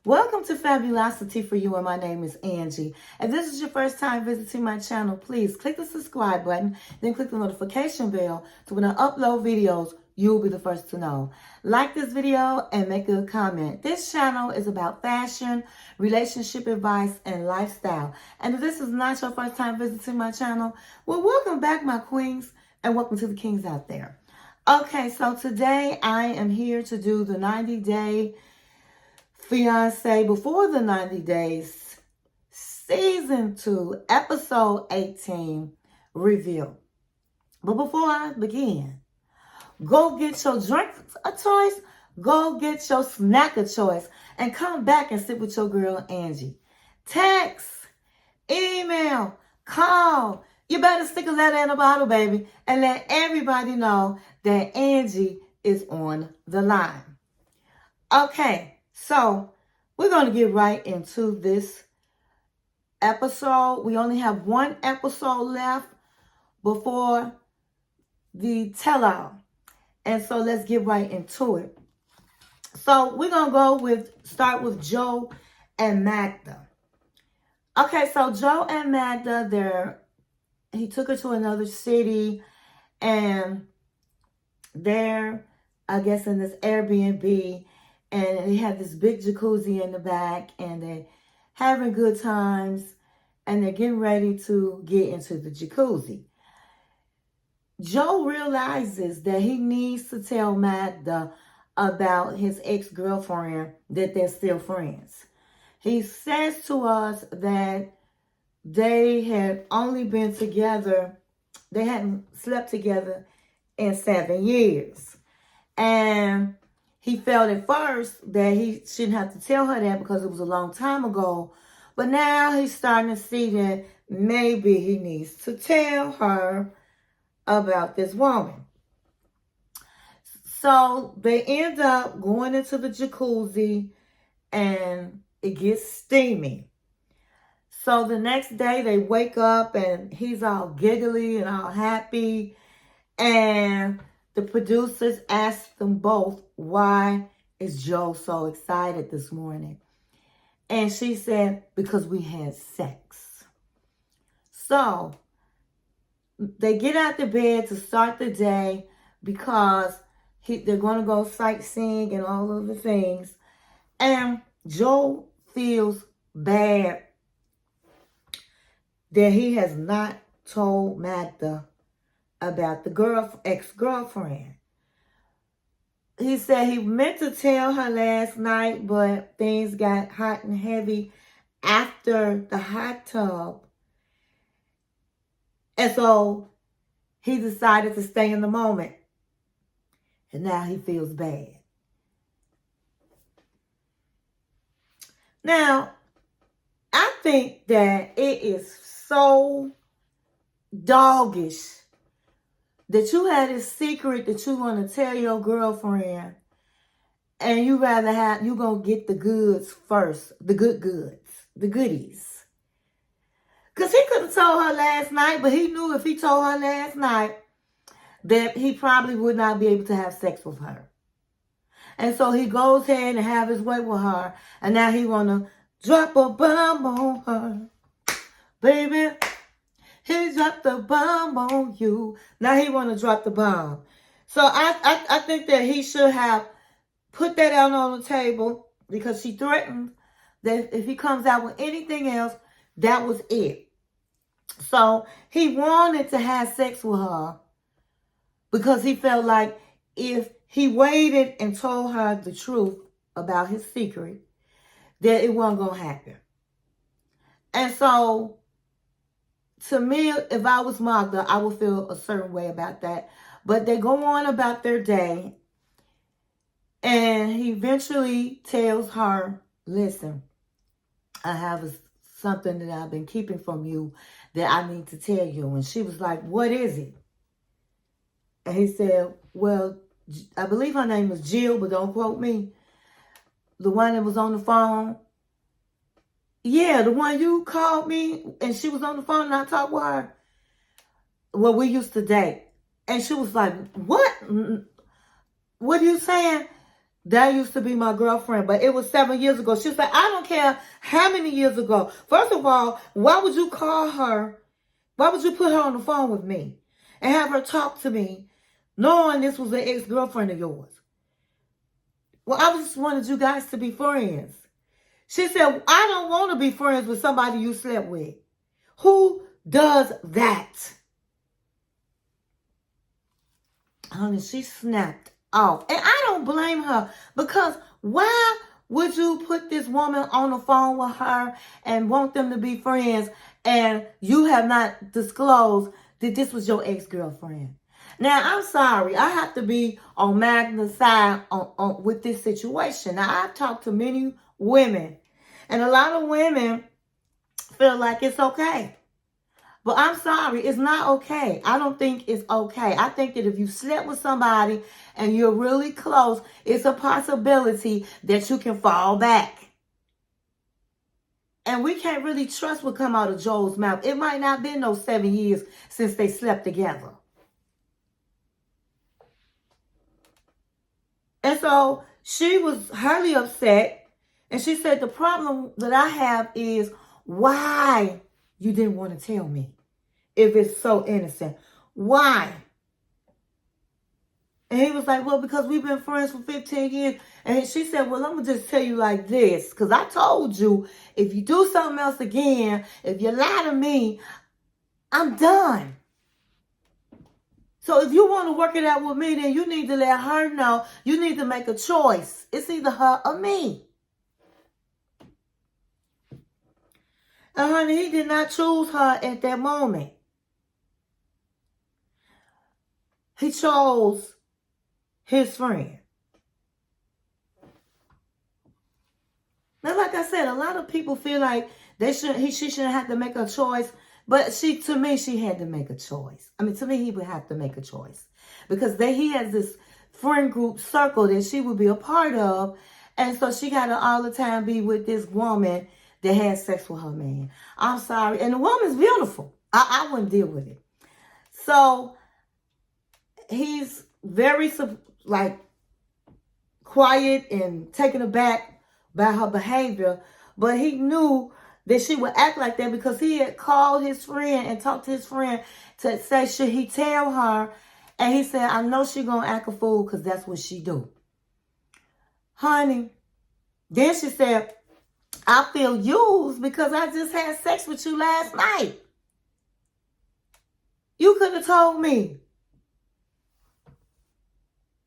Welcome to Fabulosity for You, and my name is Angie. If this is your first time visiting my channel, please click the subscribe button, then click the notification bell so when I upload videos, you'll be the first to know. Like this video and make a comment. This channel is about fashion, relationship advice, and lifestyle. And if this is not your first time visiting my channel, well, welcome back, my queens, and welcome to the kings out there. Okay, so today I am here to do the 90-day Fiancé Before the 90 Days, Season 2, Episode 18, Review. But before I begin, go get your drink of choice, go get your snack of choice, and come back and sit with your girl, Angie. Text, email, call. You better stick a letter in a bottle, baby, and let everybody know that Angie is on the line. Okay. So, we're going to get right into this episode. We only have one episode left before the tell-all. And so, let's get right into it. So, we're going to start with Joe and Magda. Okay, so Joe and Magda, he took her to another city. And they're, I guess, in this Airbnb. And they have this big jacuzzi in the back, and they're having good times, and they're getting ready to get into the jacuzzi. Joe realizes that he needs to tell Magda about his ex-girlfriend, that they're still friends. He says to us that they had only been together, they hadn't slept together in 7 years. And he felt at first that he shouldn't have to tell her that because it was a long time ago. But now he's starting to see that maybe he needs to tell her about this woman. So they end up going into the jacuzzi and it gets steamy. So the next day they wake up and he's all giggly and all happy. And the producers asked them both, why is Joe so excited this morning? And she said, because we had sex. So they get out the bed to start the day because they're going to go sightseeing and all of the things. And Joe feels bad that he has not told Magda about the ex-girlfriend. He said he meant to tell her last night, but things got hot and heavy after the hot tub. And so he decided to stay in the moment. And now he feels bad. Now, I think that it is so doggish that you had this secret that you want to tell your girlfriend, and you gonna get the goods first, the goodies. Because he could have told her last night, but he knew if he told her last night that he probably would not be able to have sex with her. And so he goes ahead and have his way with her, and now he want to drop a bomb on her. Baby, he dropped the bomb on you. Now he want to drop the bomb. So I think that he should have put that out on the table because she threatened that if he comes out with anything else, that was it. So he wanted to have sex with her because he felt like if he waited and told her the truth about his secret, that it wasn't going to happen. And so, to me, if I was Magda, I would feel a certain way about that. But they go on about their day. And he eventually tells her, listen, I have something that I've been keeping from you that I need to tell you. And she was like, what is it? And he said, well, I believe her name was Jill, but don't quote me. The one that was on the phone. Yeah, the one you called me and she was on the phone and I talked with her. Well, we used to date. And she was like, what? What are you saying? That used to be my girlfriend, but it was 7 years ago. She was like, I don't care how many years ago. First of all, why would you call her? Why would you put her on the phone with me and have her talk to me knowing this was an ex-girlfriend of yours? Well, I just wanted you guys to be friends. She said, I don't want to be friends with somebody you slept with. Who does that? Honey, she snapped off. And I don't blame her, because why would you put this woman on the phone with her and want them to be friends, and you have not disclosed that this was your ex-girlfriend? Now, I'm sorry. I have to be on Magda's side with this situation. Now, I've talked to many women, and a lot of women feel like it's okay. But I'm sorry, it's not okay. I don't think it's okay. I think that if you slept with somebody and you're really close, it's a possibility that you can fall back. And we can't really trust what come out of Joel's mouth. It might not been no 7 years since they slept together. And so she was highly upset. And she said, the problem that I have is why you didn't want to tell me if it's so innocent. Why? And he was like, well, because we've been friends for 15 years. And she said, well, I'm going to just tell you like this. Because I told you, if you do something else again, if you lie to me, I'm done. So if you want to work it out with me, then you need to let her know. You need to make a choice. It's either her or me. And honey, he did not choose her at that moment. He chose his friend. Now, like I said, a lot of people feel like she shouldn't have to make a choice. But to me, she had to make a choice. I mean, to me, he would have to make a choice. Because he has this friend group circle that she would be a part of. And so she got to all the time be with this woman that had sex with her man. I'm sorry. And the woman's beautiful. I wouldn't deal with it. So he's very, like, quiet and taken aback by her behavior. But he knew that she would act like that because he had called his friend and talked to his friend to say, should he tell her? And he said, I know she gonna act a fool because that's what she do. Honey, then she said, I feel used because I just had sex with you last night. You could have told me.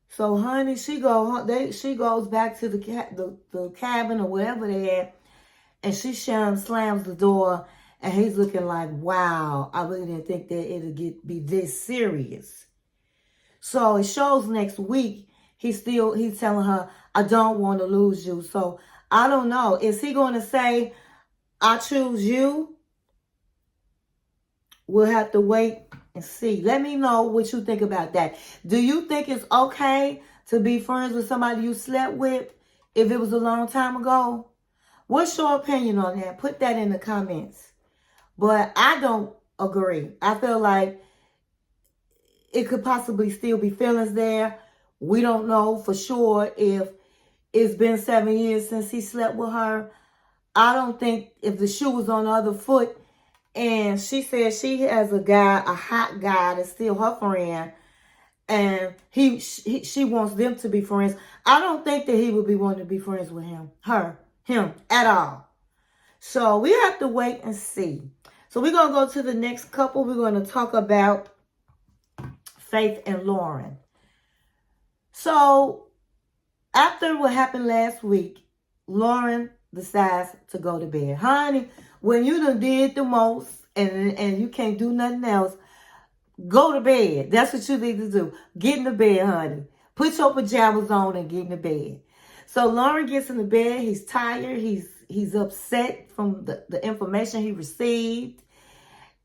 So, honey, she goes back to the cabin or wherever they at, and she slams the door, and he's looking like, wow, I really didn't think that it'd be this serious. So it shows next week, he's telling her, I don't want to lose you. So I don't know. Is he going to say, I choose you? We'll have to wait and see. Let me know what you think about that. Do you think it's okay to be friends with somebody you slept with if it was a long time ago? What's your opinion on that? Put that in the comments. But I don't agree. I feel like it could possibly still be feelings there. We don't know for sure if it's been 7 years since he slept with her. I don't think if the shoe was on the other foot and she said she has a hot guy that's still her friend, and she wants them to be friends, I don't think that he would be wanting to be friends with him at all. So we have to wait and see. So we're going to go to the next couple. We're going to talk about Faith and Loren. So after what happened last week, Loren decides to go to bed. Honey, when you done did the most and you can't do nothing else, go to bed. That's what you need to do. Get in the bed, honey. Put your pajamas on and get in the bed. So Loren gets in the bed. He's tired. He's upset from the information he received.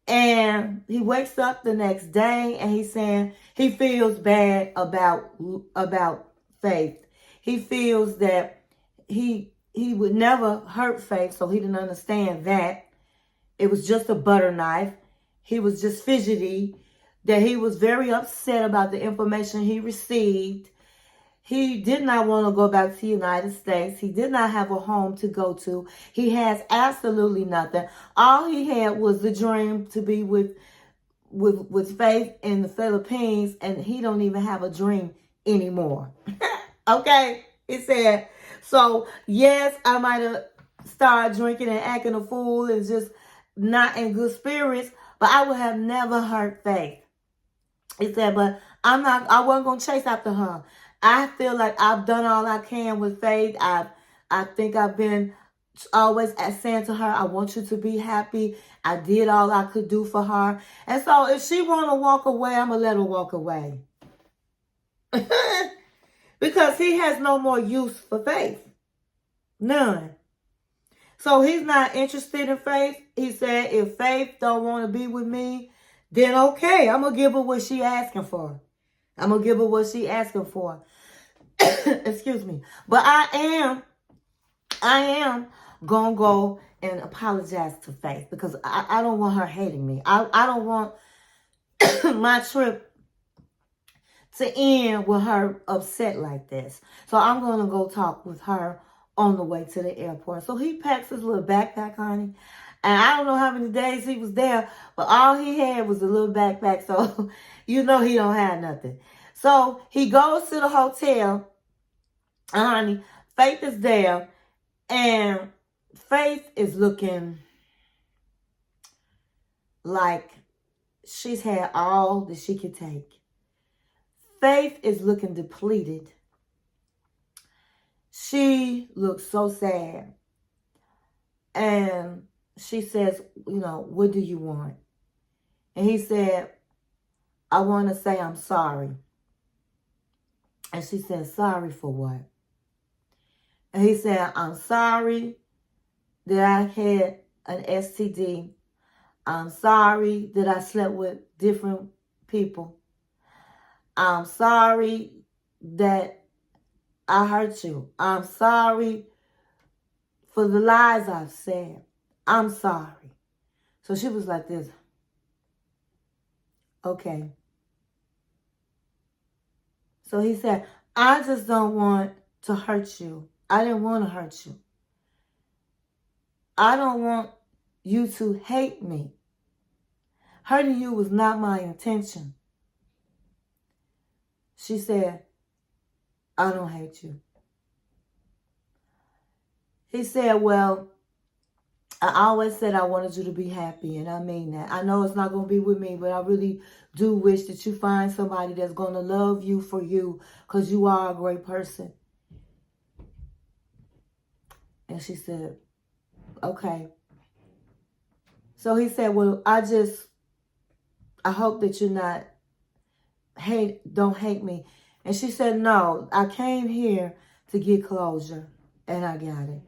And he wakes up the next day and he's saying he feels bad about Faith. He feels that he would never hurt Faith, so he didn't understand that. It was just a butter knife. He was just fidgety, that he was very upset about the information he received. He did not want to go back to the United States. He did not have a home to go to. He has absolutely nothing. All he had was the dream to be with Faith in the Philippines, and he don't even have a dream anymore. Okay? He said, so yes, I might have started drinking and acting a fool and just not in good spirits, but I would have never hurt Faith. He said, but I wasn't going to chase after her. I feel like I've done all I can with Faith. I think I've been always saying to her, I want you to be happy. I did all I could do for her. And so if she want to walk away, I'm going to let her walk away. Because he has no more use for Faith. None. So he's not interested in Faith. He said, if Faith don't want to be with me, then okay, I'm going to give her what she asking for. I'm going to give her what she asking for. Excuse me. But I am going to go and apologize to Faith because I don't want her hating me. I don't want my trip to end with her upset like this. So I'm going to go talk with her on the way to the airport. So he packs his little backpack, honey. And I don't know how many days he was there, but all he had was a little backpack. So you know he don't have nothing. So he goes to the hotel. Honey, Faith is there. And Faith is looking like she's had all that she could take. Faith is looking depleted. She looks so sad. And she says, what do you want? And he said, I want to say I'm sorry. And she said, sorry for what? And he said, I'm sorry that I had an STD. I'm sorry that I slept with different people. I'm sorry that I hurt you. I'm sorry for the lies I've said. I'm sorry. So she was like this. Okay. So he said, I just don't want to hurt you. I didn't want to hurt you. I don't want you to hate me. Hurting you was not my intention. She said, I don't hate you. He said, well, I always said I wanted you to be happy, and I mean that. I know it's not going to be with me, but I really do wish that you find somebody that's going to love you for you, because you are a great person. And she said, okay. So he said, well, I hope that you're not don't hate me. And she said, no, I came here to get closure, and I got it.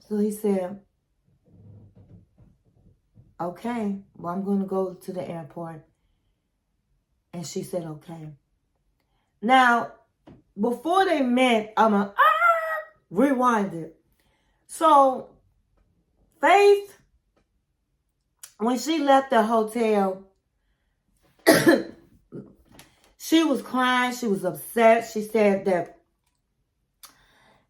So he said, okay, well, I'm going to go to the airport. And she said, okay. Now, before they met, I'm going to rewind it. So, Faith, when she left the hotel, she was crying. She was upset. She said that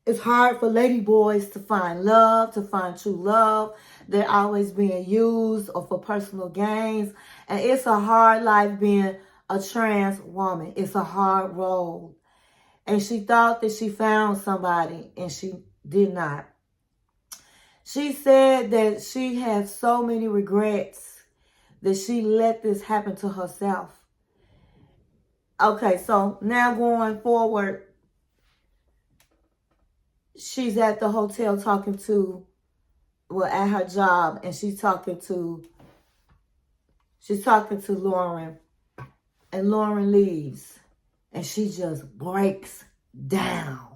it's hard for lady boys to find love, to find true love. They're always being used or for personal gains. And it's a hard life being a trans woman. It's a hard road. And she thought that she found somebody, and she did not. She said that she had so many regrets that she let this happen to herself. Okay, so now going forward, she's at the hotel talking to, at her job, and she's talking to Loren, and Loren leaves, and she just breaks down.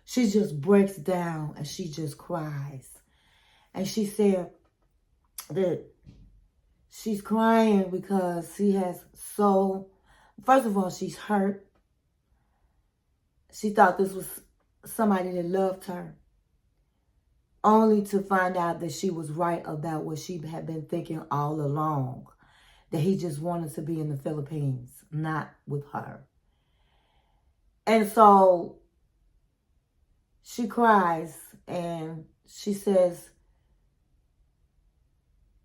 She just breaks down, and she just cries. And she said that she's crying because she has first of all, she's hurt. She thought this was somebody that loved her, only to find out that she was right about what she had been thinking all along, that he just wanted to be in the Philippines, not with her. And so she cries and she says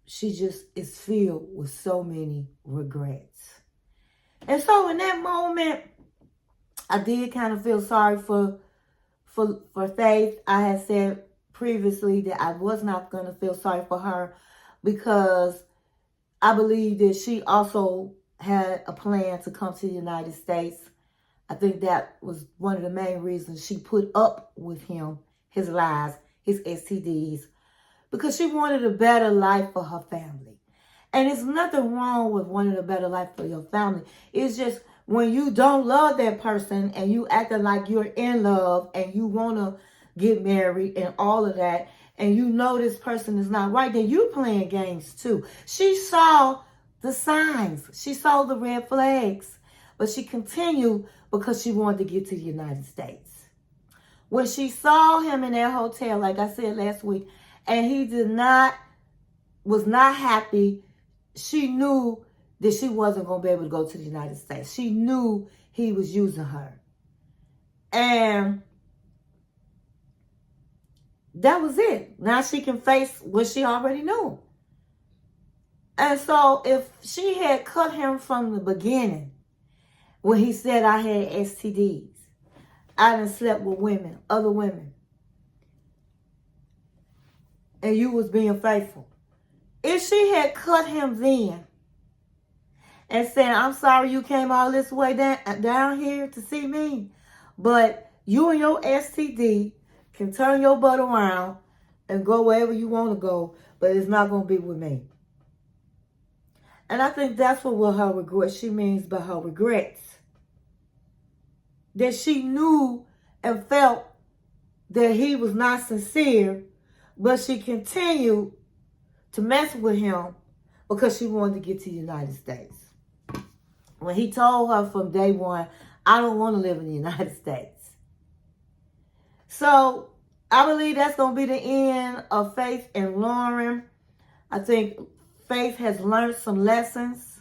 she just is filled with so many regrets. And so in that moment, I did kind of feel sorry for Faith. I had said previously that I was not going to feel sorry for her because I believe that she also had a plan to come to the United States. I think that was one of the main reasons she put up with him, his lies, his STDs, because she wanted a better life for her family. And there's nothing wrong with wanting a better life for your family. It's just when you don't love that person and you acting like you're in love and you want to get married and all of that, and you know this person is not right, then you playing games too. She saw the signs. She saw the red flags. But she continued because she wanted to get to the United States. When she saw him in that hotel, like I said last week, and he was not happy, she knew that she wasn't going to be able to go to the United States. She knew he was using her. And that was it. Now she can face what she already knew. And so if she had cut him from the beginning, when he said I had STDs, I done slept with women, other women, and you was being faithful. If she had cut him then and said, I'm sorry you came all this way down here to see me, but you and your STD can turn your butt around and go wherever you want to go, but it's not going to be with me. And I think that's what her regrets, she means by her regrets. That she knew and felt that he was not sincere, but she continued to mess with him because she wanted to get to the United States. When he told her from day one, I don't want to live in the United States. So I believe that's going to be the end of Faith and Loren. I think Faith has learned some lessons.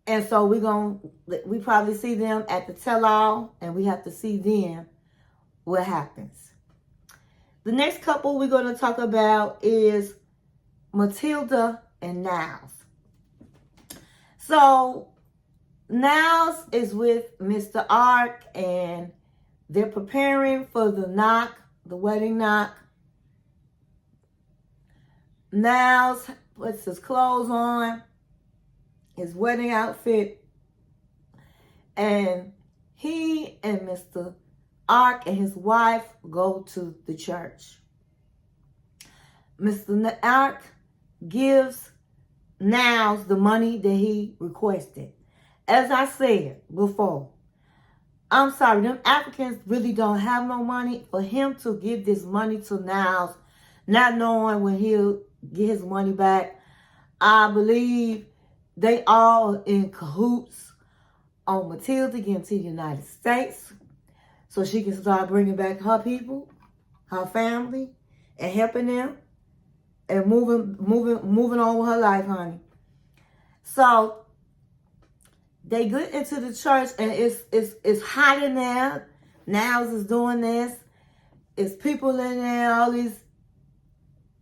And so we probably see them at the tell-all, and we have to see then what happens. The next couple we're going to talk about is Matilda and Niles. So Niles is with Mr. Ark, and they're preparing for the wedding knock. Niles puts his clothes on, his wedding outfit, and he and Mr. Ark and his wife go to the church. Mr. Ark gives Niles the money that he requested. As I said before, I'm sorry, them Africans really don't have no money. For him to give this money to Niles, not knowing when he'll get his money back, I believe they all in cahoots on Matilda getting to the United States so she can start bringing back her people, her family, and helping them and moving on with her life, honey. So they get into the church and it's hot in there. Niles is doing this. It's people in there, all these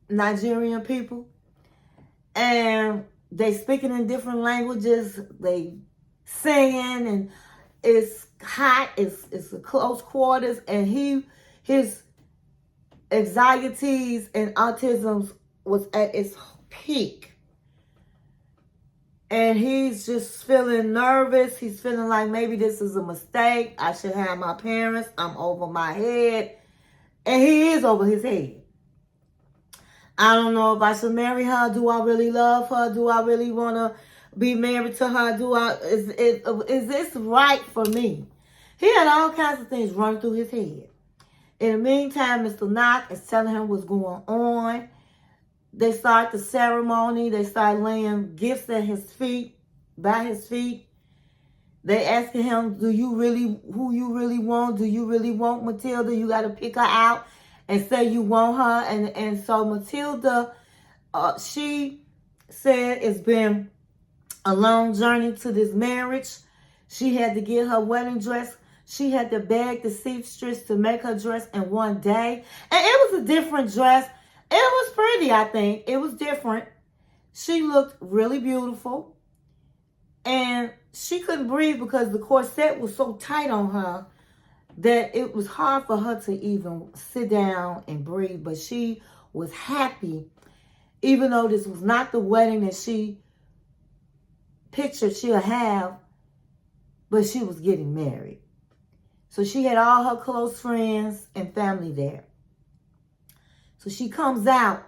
Nigerian people, and they speaking in different languages. They singing, and it's hot. It's a close quarters, and his anxieties and autism was at its peak, and he's just feeling nervous. He's feeling like maybe this is a mistake. I should have my parents. I'm over my head, and he is over his head. I don't know if I should marry her. Do I really love her? Do I really want to be married to her? Is this right for me? He had all kinds of things running through his head. In the meantime, Mr. Knock is telling him what's going on. They start the ceremony. They start laying gifts at his feet, by his feet. They asking him, who you really want? Do you really want Matilda? You got to pick her out and say you want her. And so Matilda, she said it's been a long journey to this marriage. She had to get her wedding dress. She had to beg the seamstress to make her dress in one day. And it was a different dress. It was pretty, I think. It was different. She looked really beautiful. And she couldn't breathe because the corset was so tight on her that it was hard for her to even sit down and breathe. But she was happy, even though this was not the wedding that she pictured she'll have, but she was getting married. So she had all her close friends and family there. So she comes out,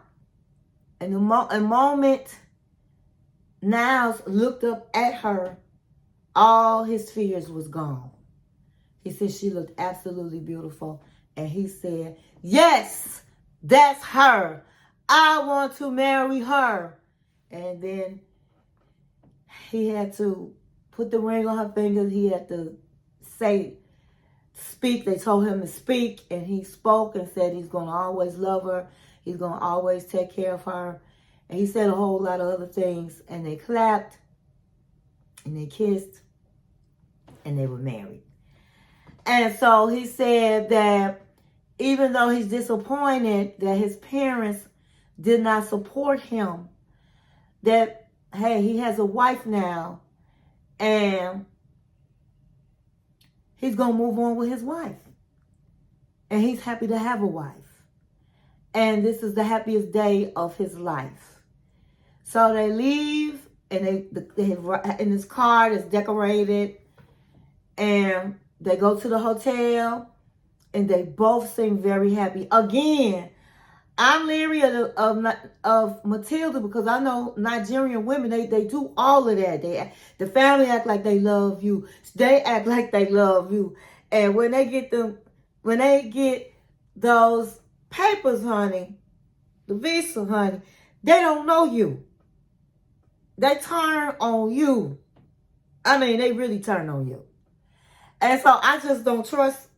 and the moment Niles looked up at her, all his fears was gone. He said she looked absolutely beautiful. And he said, yes, that's her. I want to marry her. And then he had to put the ring on her finger. He had to speak. They told him to speak, and he spoke and said he's going to always love her. He's going to always take care of her. And he said a whole lot of other things, and they clapped, and they kissed, and they were married. And so he said that even though he's disappointed that his parents did not support him, that, hey, he has a wife now, and he's going to move on with his wife. And he's happy to have a wife. And this is the happiest day of his life. So they leave, and in his car that's decorated, and they go to the hotel, and they both seem very happy. Again, I'm leery of Matilda because I know Nigerian women, they do all of that. The family act like they love you. They act like they love you. And when they get those papers, honey, the visa, honey, they don't know you. They turn on you. I mean, they really turn on you. And so I just don't trust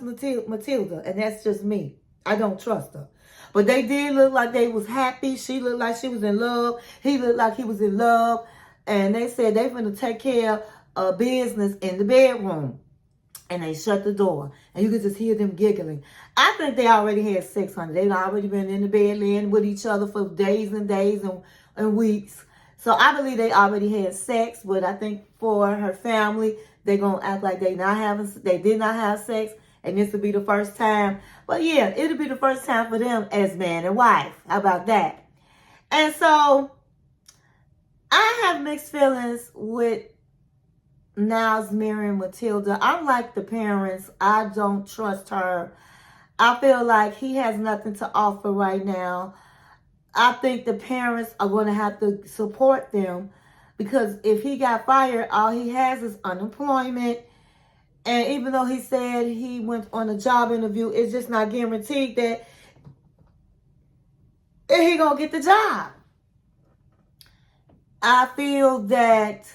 Matilda, and that's just me. I don't trust her. But they did look like they was happy. She looked like she was in love. He looked like he was in love. And they said they finna take care of business in the bedroom. And they shut the door. And you could just hear them giggling. I think they already had sex, honey. They'd already been in the bed laying with each other for days and days and weeks. So I believe they already had sex. But I think for her family, they're going to act like they did not have sex. And this will be the first time. But yeah, it'll be the first time for them as man and wife. How about that? And so I have mixed feelings with Niles marrying Matilda. I'm like the parents. I don't trust her. I feel like he has nothing to offer right now. I think the parents are going to have to support them, because if he got fired, all he has is unemployment. And even though he said he went on a job interview, it's just not guaranteed that he gonna get the job. I feel that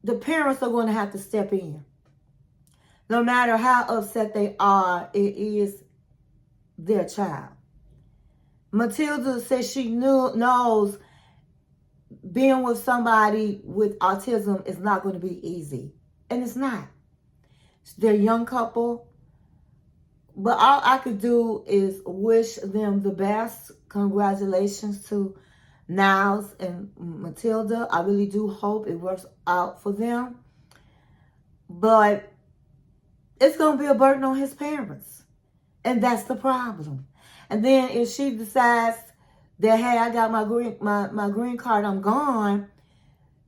the parents are going to have to step in. No matter how upset they are, it is their child. Matilda says she knows being with somebody with autism is not going to be easy. And it's not. They're a young couple. But all I could do is wish them the best. Congratulations to Niles and Matilda. I really do hope it works out for them. But it's going to be a burden on his parents. And that's the problem. And then if she decides that, hey, I got my green card, I'm gone,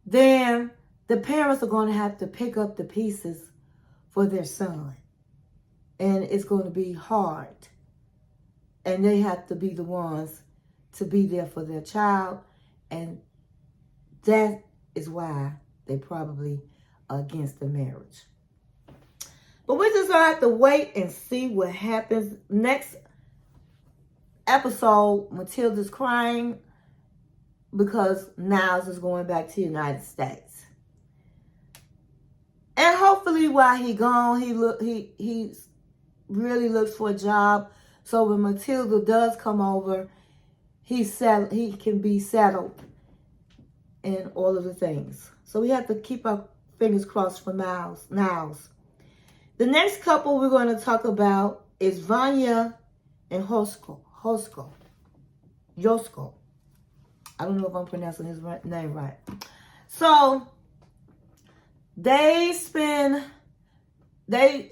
then the parents are going to have to pick up the pieces for their son. And it's going to be hard. And they have to be the ones to be there for their child. And that is why they probably are against the marriage. But we're just going to have to wait and see what happens. Next episode, Matilda's crying because Niles is going back to the United States. And hopefully while he gone, he really looks for a job. So when Matilda does come over, he can be settled and all of the things. So we have to keep our fingers crossed for Niles. The next couple we're going to talk about is Vanja and Yosco. I don't know if I'm pronouncing his name right. So they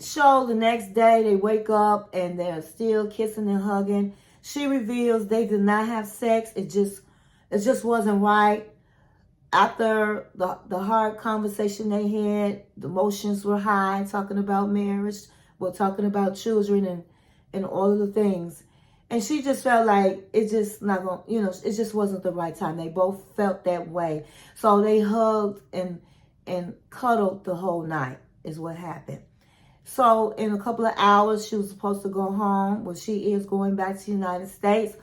show the next day, they wake up and they're still kissing and hugging. She reveals they did not have sex. It just wasn't right. After the hard conversation they had, the emotions were high, talking about marriage, we're talking about children and all of the things. And she just felt like it just not going, it just wasn't the right time. They both felt that way. So they hugged and cuddled the whole night is what happened. So in a couple of hours, she was supposed to go home. Well, she is going back to the United States.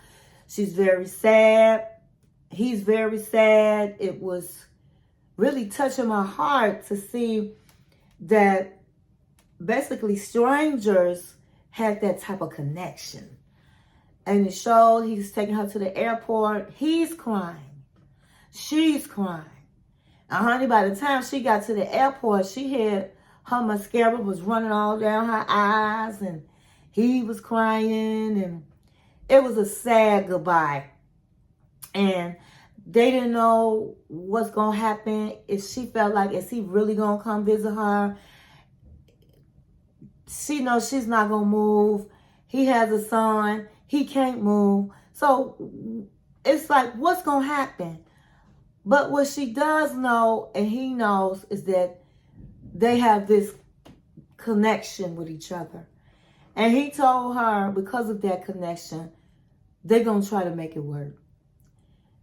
She's very sad. He's very sad. It was really touching my heart to see that basically strangers had that type of connection. And it showed he's taking her to the airport. He's crying. She's crying. And honey, by the time she got to the airport, she had her mascara was running all down her eyes and he was crying and it was a sad goodbye. And they didn't know what's going to happen. If she felt like, is he really going to come visit her? She knows she's not going to move. He has a son. He can't move. So it's like, what's going to happen? But what she does know, and he knows, is that they have this connection with each other. And he told her, because of that connection, they're going to try to make it work.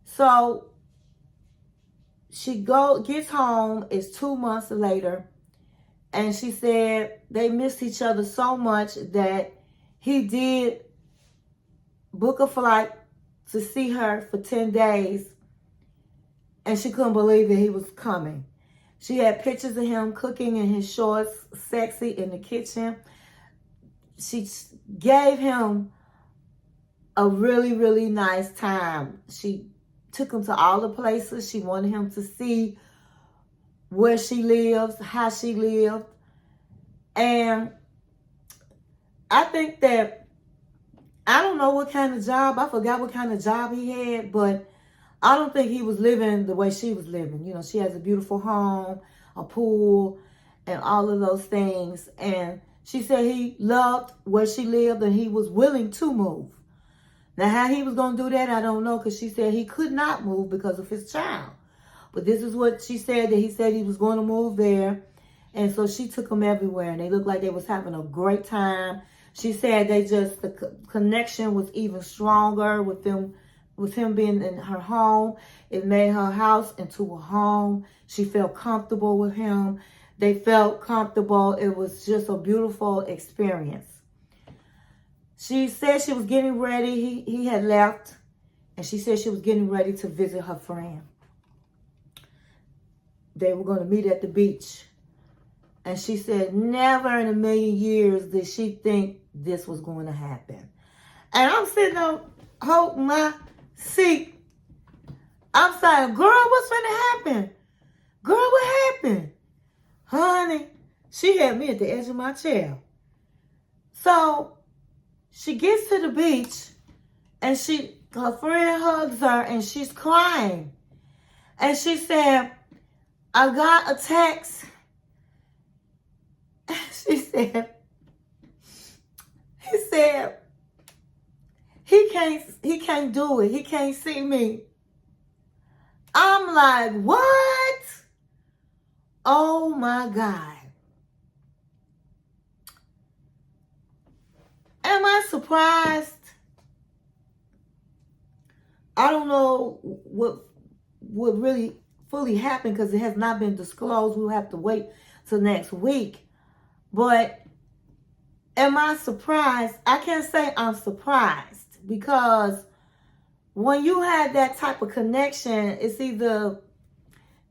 So she gets home. It's 2 months later. And she said they missed each other so much that he did book a flight to see her for 10 days. And she couldn't believe that he was coming. She had pictures of him cooking in his shorts, sexy in the kitchen. She gave him a really, really nice time. She took him to all the places. She wanted him to see where she lives, how she lived. And I think that, I don't know what kind of job, I forgot what kind of job he had, but I don't think he was living the way she was living. She has a beautiful home, a pool, and all of those things. And she said he loved where she lived and he was willing to move. Now, how he was going to do that, I don't know, because she said he could not move because of his child. But this is what she said, that he said he was going to move there. And so she took him everywhere, and they looked like they was having a great time. She said the connection was even stronger with him being in her home. It made her house into a home. She felt comfortable with him. They felt comfortable. It was just a beautiful experience. She said she was getting ready. He had left, and she said she was getting ready to visit her friend. They were going to meet at the beach. And she said never in a million years did she think this was going to happen. And I'm sitting there holding my seat. I'm saying, girl, what's going to happen? Girl, what happened? Honey, she had me at the edge of my chair. So she gets to the beach and her friend hugs her and she's crying. And she said, I got a text. She said, he can't do it. He can't see me. I'm like, what? Oh my God. Am I surprised? I don't know what really fully happened because it has not been disclosed. We'll have to wait till next week. But am I surprised? I can't say I'm surprised because when you have that type of connection, it's either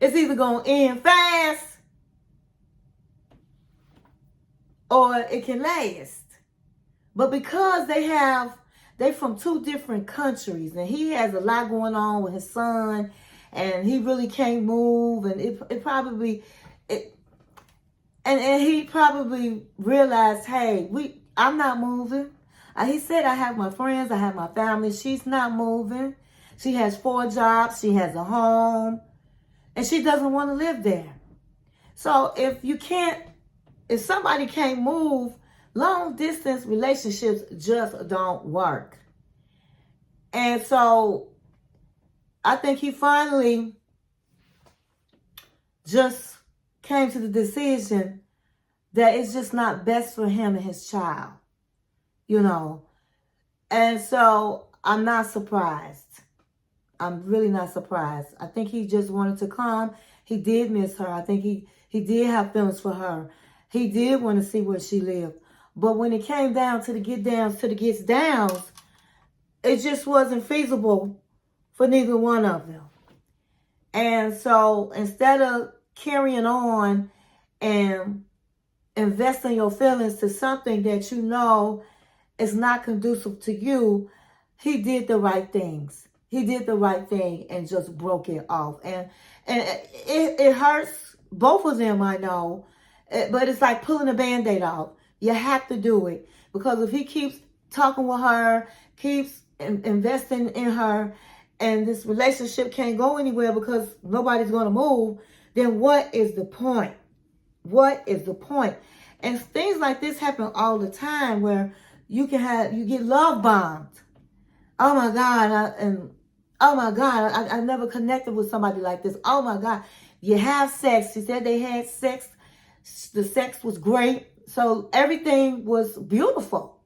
going to end fast or it can last. But because they from two different countries and he has a lot going on with his son and he really can't move, and and he probably realized, hey, I'm not moving. He said, I have my friends, I have my family. She's not moving. She has 4 jobs, she has a home, and she doesn't want to live there. So if somebody can't move, long distance relationships just don't work. And so I think he finally just came to the decision that it's just not best for him and his child, you know. And so I'm not surprised. I'm really not surprised. I think he just wanted to come. He did miss her. I think he did have feelings for her. He did want to see where she lived. But when it came down to the get downs, to the gets downs, it just wasn't feasible for neither one of them. And so instead of carrying on and investing your feelings to something that you know is not conducive to you, he did the right things. He did the right thing and just broke it off. And it hurts both of them, I know. But it's like pulling a Band-Aid off. You have to do it. Because if he keeps talking with her, keeps investing in her, and this relationship can't go anywhere because nobody's going to move, then what is the point? What is the point? And things like this happen all the time where you get love bombed. Oh my God, I never connected with somebody like this. Oh my God, you have sex. She said they had sex. The sex was great. So everything was beautiful.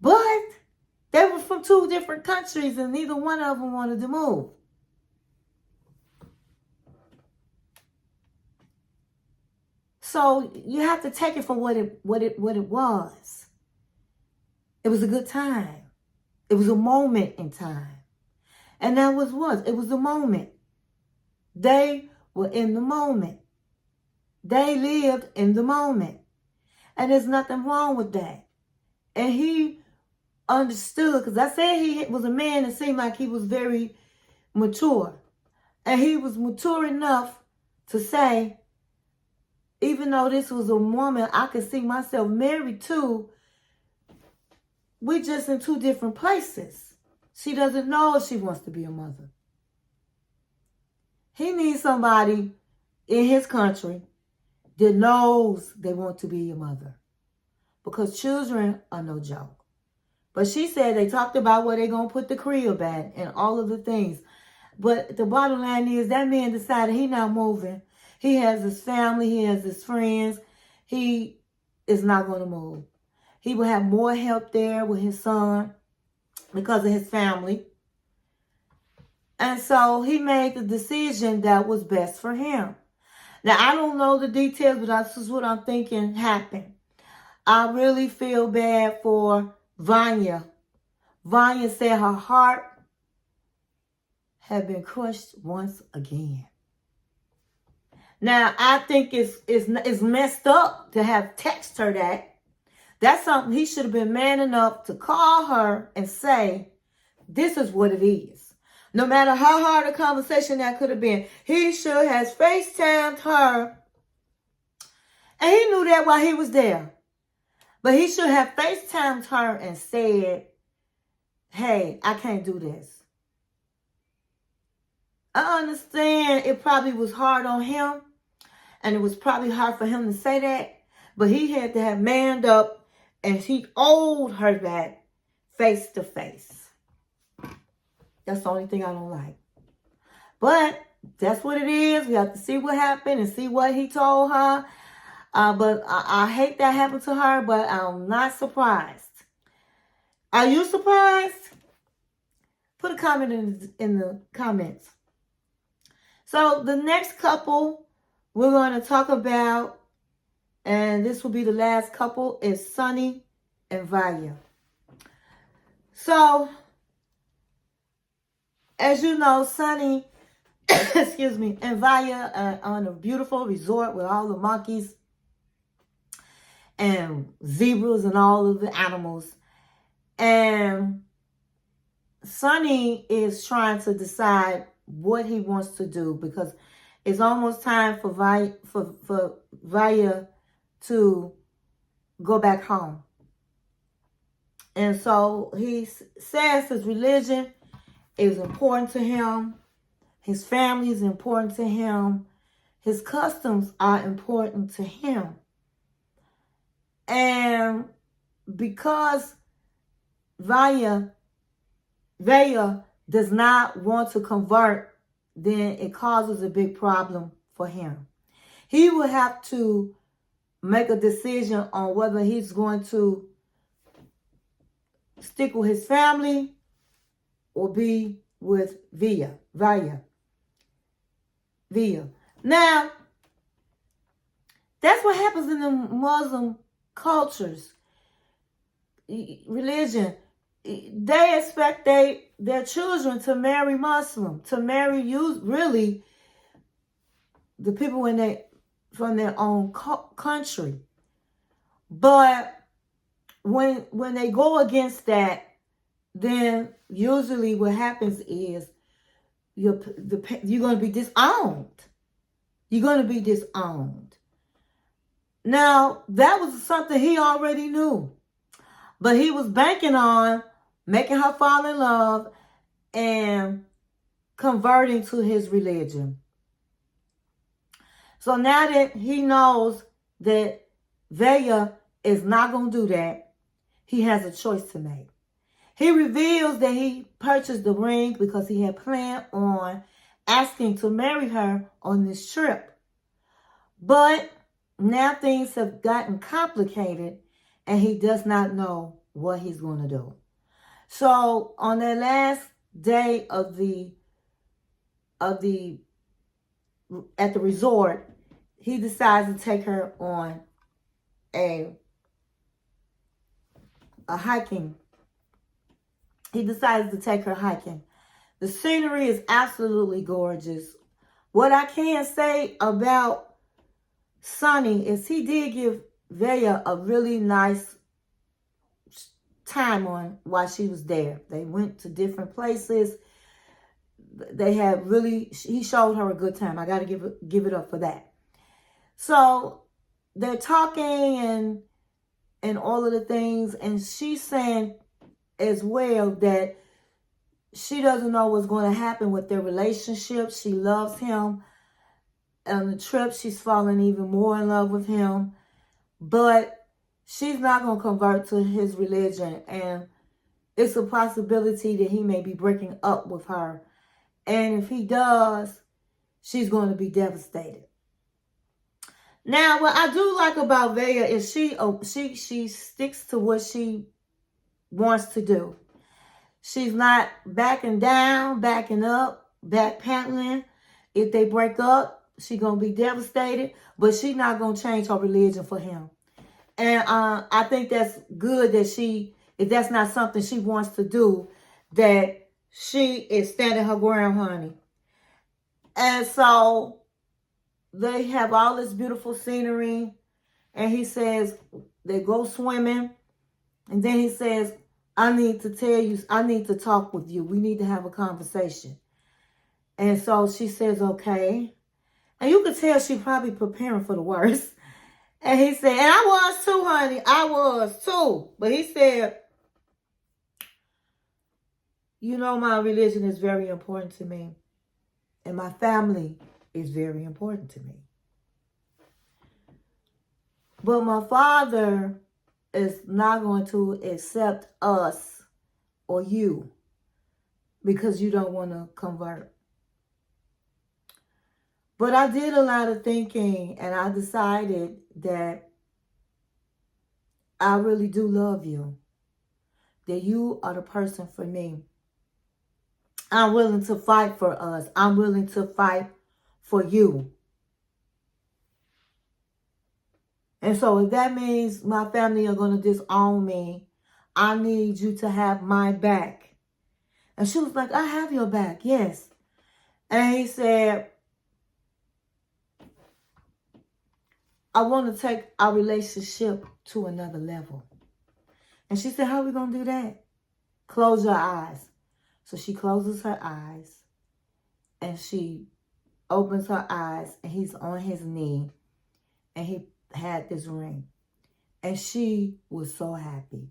But they were from 2 different countries and neither one of them wanted to move. So you have to take it for what it was. It was a good time. It was a moment in time. And that was what? It was a moment. They were in the moment. They lived in the moment. And there's nothing wrong with that. And he understood, because I said he was a man that seemed like he was very mature. And he was mature enough to say, even though this was a woman I could see myself married to, we're just in 2 different places. She doesn't know if she wants to be a mother. He needs somebody in his country that knows they want to be a mother. Because children are no joke. But she said they talked about where they're going to put the crib at and all of the things. But the bottom line is that man decided he's not moving. He has his family. He has his friends. He is not going to move. He will have more help there with his son because of his family. And so he made the decision that was best for him. Now, I don't know the details, but this is what I'm thinking happened. I really feel bad for Vanya. Vanya said her heart had been crushed once again. Now, I think it's messed up to have texted her that. That's something he should have been man enough to call her and say, this is what it is. No matter how hard a conversation that could have been, he should have FaceTimed her. And he knew that while he was there. But he should have FaceTimed her and said, hey, I can't do this. I understand it probably was hard on him. And it was probably hard for him to say that. But he had to have manned up. And he owed her that face to face. That's the only thing I don't like. But that's what it is. We have to see what happened and see what he told her. But I hate that happened to her, but I'm not surprised. Are you surprised? Put a comment in the comments. So the next couple we're going to talk about, and this will be the last couple, is Sunny and Vanya. So, as you know, Sunny, excuse me, and Vanya are on a beautiful resort with all the monkeys and zebras and all of the animals. And Sunny is trying to decide what he wants to do, because it's almost time for Vanya to go back home. And so he says his religion is important to him. His family is important to him. His customs are important to him. And because Vanya does not want to convert, then it causes a big problem for him. He will have to make a decision on whether he's going to stick with his family or be with Vanya. Now, that's what happens in the Muslim cultures, religion. They expect their children to marry Muslim, to marry really the people from their own country. But when they go against that, then usually what happens is you're going to be disowned. You're going to be disowned. Now, that was something he already knew. But he was banking on making her fall in love and converting to his religion. So now that he knows that Vanya is not going to do that, he has a choice to make. He reveals that he purchased the ring because he had planned on asking to marry her on this trip. But now things have gotten complicated and he does not know what he's going to do. So on that last day at the resort, he decides to take her on a hiking. He decides to take her hiking. The scenery is absolutely gorgeous. What I can say about Sonny is he did give Vanya a really nice time on while she was there. They went to different places. He showed her a good time. I got to give it up for that. So they're talking and all of the things, and she's saying as well that she doesn't know what's going to happen with their relationship. She loves him. On the trip, she's falling even more in love with him. But she's not going to convert to his religion. And it's a possibility that he may be breaking up with her. And if he does, she's going to be devastated. Now, what I do like about Vanya is she sticks to what she wants to do. She's not backing down, backing up, backpedaling. If they break up, she's going to be devastated, but she's not going to change her religion for him. And I think that's good that if that's not something she wants to do, that she is standing her ground, honey. And so they have all this beautiful scenery, and he says they go swimming, and then he says, I need to talk with you. We need to have a conversation. And so she says, okay. And you could tell she's probably preparing for the worst. And he said, and I was too, honey. I was too. But he said, you know, my religion is very important to me. And my family is very important to me. But my father is not going to accept us or you because you don't want to convert. But I did a lot of thinking, and I decided that I really do love you, that you are the person for me. I'm willing to fight for us. I'm willing to fight for you. And so if that means my family are going to disown me, I need you to have my back. And she was like, I have your back, yes. And he said, I want to take our relationship to another level. And she said, how are we going to do that? Close your eyes. So she closes her eyes. And she opens her eyes, and he's on his knee, and he had this ring. And she was so happy.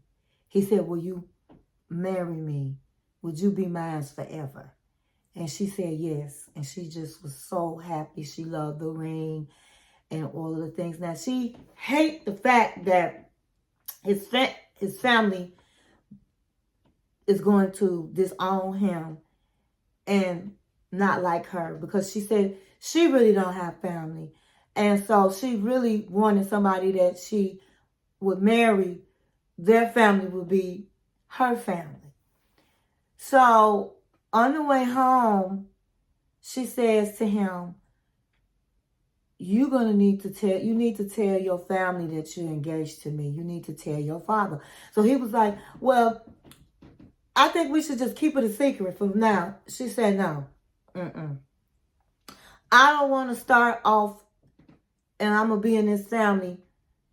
He said, will you marry me? Would you be mine forever? And she said yes. And she just was so happy. She loved the ring and all of the things. Now, she hates the fact that his family is going to disown him and not like her, because she said she really don't have family. And so she really wanted somebody that she would marry. Their family would be her family. So on the way home, she says to him, you need to tell your family that you're engaged to me. You need to tell your father. So he was like, well, I think we should just keep it a secret from now. She said, no. I don't want to start off, and I'm going to be in this family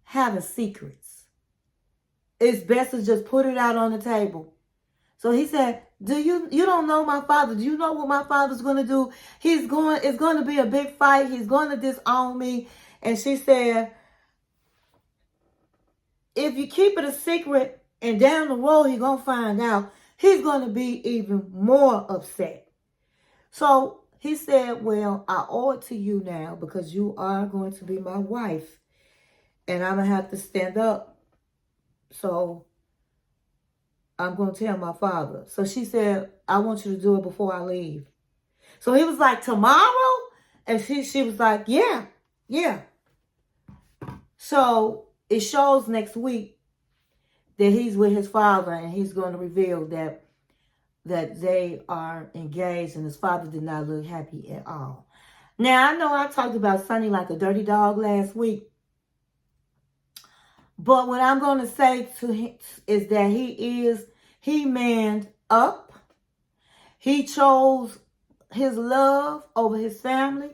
having secrets. It's best to just put it out on the table. So he said, you don't know my father. Do you know what my father's going to do? It's going to be a big fight. He's going to disown me. And she said, if you keep it a secret and down the road he's going to find out, he's going to be even more upset. So he said, well, I owe it to you now because you are going to be my wife. And I'm going to have to stand up. So I'm going to tell my father. So she said, I want you to do it before I leave. So he was like, tomorrow? And she was like, yeah. So it shows next week that he's with his father, and he's going to reveal that they are engaged, and his father did not look happy at all. Now, I know I talked about Sonny like a dirty dog last week. But what I'm going to say to him is that he manned up. He chose his love over his family,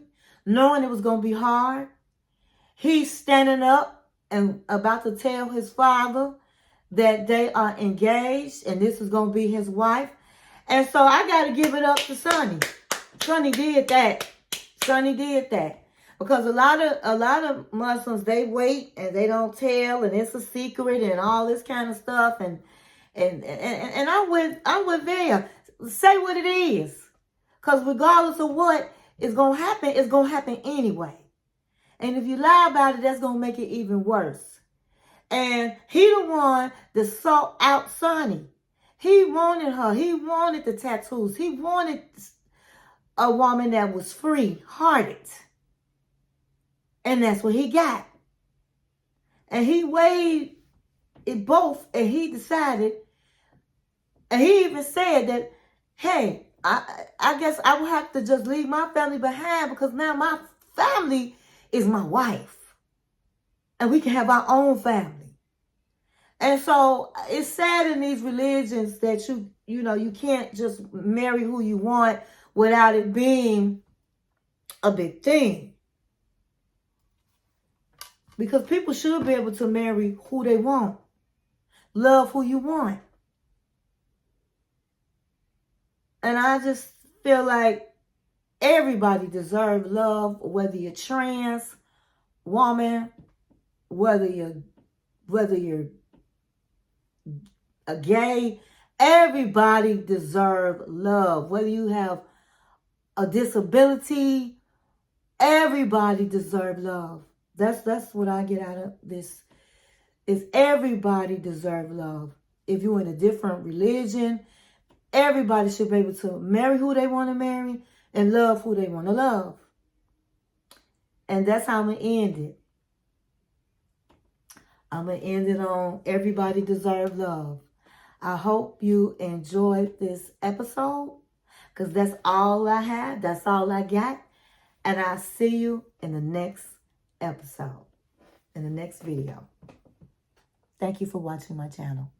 knowing it was going to be hard. He's standing up and about to tell his father that they are engaged and this is going to be his wife. And so I got to give it up to Sonny. Sonny did that. Because a lot of Muslims, they wait and they don't tell, and it's a secret and all this kind of stuff. And I'm with there. Say what it is. Because regardless of what is going to happen, it's going to happen anyway. And if you lie about it, that's going to make it even worse. And he the one that sought out Sonny. He wanted her. He wanted the tattoos. He wanted a woman that was free-hearted. And that's what he got. And he weighed it both, and he decided, and he even said that, hey, I guess I will have to just leave my family behind because now my family is my wife. And we can have our own family. And so it's sad in these religions that you can't just marry who you want without it being a big thing. Because people should be able to marry who they want. Love who you want. And I just feel like everybody deserves love, whether you're trans, woman, whether you're a gay, everybody deserves love. Whether you have a disability, everybody deserves love. That's what I get out of this. Is everybody deserves love. If you're in a different religion, everybody should be able to marry who they want to marry and love who they want to love. And that's how I'm going to end it. I'm going to end it on everybody deserves love. I hope you enjoyed this episode because that's all I have. That's all I got. And I'll see you in the next episode, in the next video. Thank you for watching my channel.